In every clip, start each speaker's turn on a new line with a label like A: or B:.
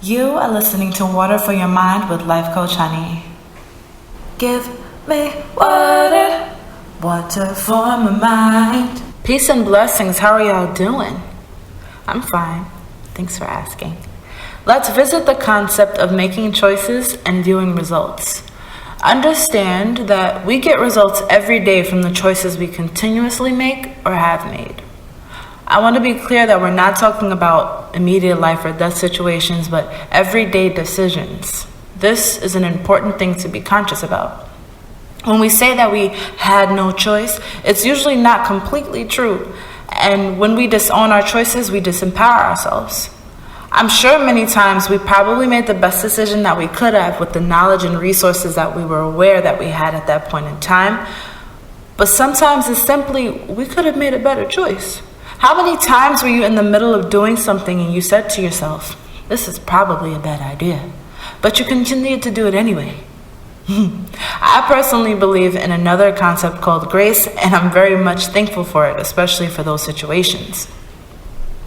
A: You are listening to Water for Your Mind with Life Coach Honey. Give me water, water for my mind. Peace and blessings. How are y'all doing? I'm fine. Thanks for asking. Let's visit the concept of making choices and viewing results. Understand that we get results every day from the choices we continuously make or have made. I want to be clear that we're not talking about immediate life or death situations, but everyday decisions. This is an important thing to be conscious about. When we say that we had no choice, it's usually not completely true. And when we disown our choices, we disempower ourselves. I'm sure many times we probably made the best decision that we could have with the knowledge and resources that we were aware that we had at that point in time. But sometimes it's simply, we could have made a better choice. How many times were you in the middle of doing something and you said to yourself, this is probably a bad idea, but you continued to do it anyway? I personally believe in another concept called grace, and I'm very much thankful for it, especially for those situations.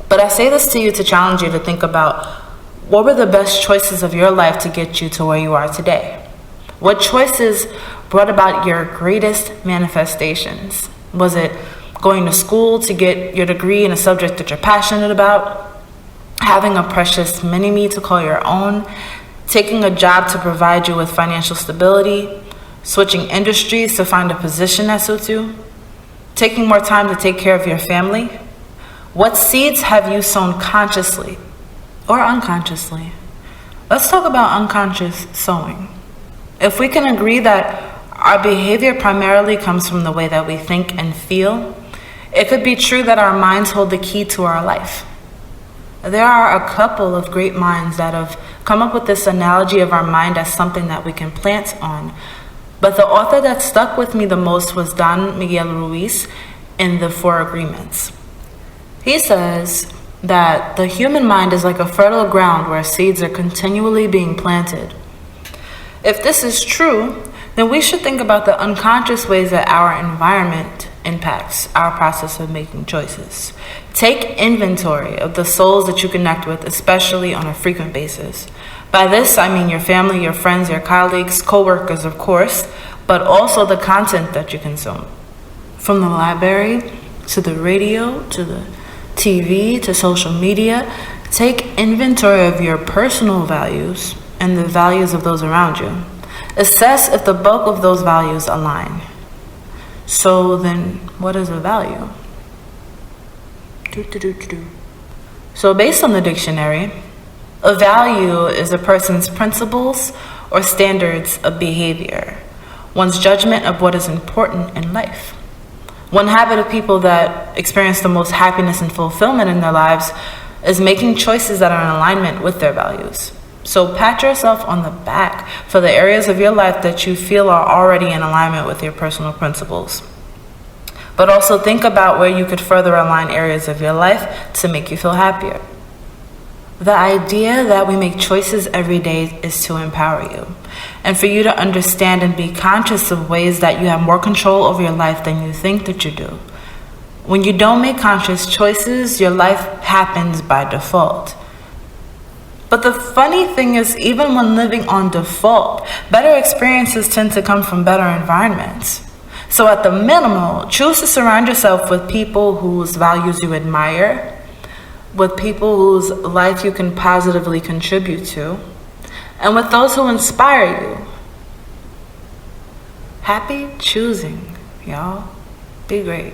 A: But I say this to you to challenge you to think about, what were the best choices of your life to get you to where you are today? What choices brought about your greatest manifestations? Was it going to school to get your degree in a subject that you're passionate about, having a precious mini-me to call your own, taking a job to provide you with financial stability, switching industries to find a position that suits you, taking more time to take care of your family? What seeds have you sown consciously or unconsciously? Let's talk about unconscious sowing. If we can agree that our behavior primarily comes from the way that we think and feel, it could be true that our minds hold the key to our life. There are a couple of great minds that have come up with this analogy of our mind as something that we can plant on. But the author that stuck with me the most was Don Miguel Ruiz in The Four Agreements. He says that the human mind is like a fertile ground where seeds are continually being planted. If this is true, then we should think about the unconscious ways that our environment impacts our process of making choices. Take inventory of the souls that you connect with, especially on a frequent basis. By this, I mean your family, your friends, your colleagues, co-workers, of course, but also the content that you consume. From the library, to the radio, to the TV, to social media, take inventory of your personal values and the values of those around you. Assess if the bulk of those values align. So then, what is a value? So based on the dictionary, a value is a person's principles or standards of behavior, one's judgment of what is important in life. One habit of people that experience the most happiness and fulfillment in their lives is making choices that are in alignment with their values. So pat yourself on the back for the areas of your life that you feel are already in alignment with your personal principles. But also think about where you could further align areas of your life to make you feel happier. The idea that we make choices every day is to empower you, and for you to understand and be conscious of ways that you have more control over your life than you think that you do. When you don't make conscious choices, your life happens by default. But the funny thing is, even when living on default, better experiences tend to come from better environments. So at the minimal, choose to surround yourself with people whose values you admire, with people whose life you can positively contribute to, and with those who inspire you. Happy choosing, y'all. Be great.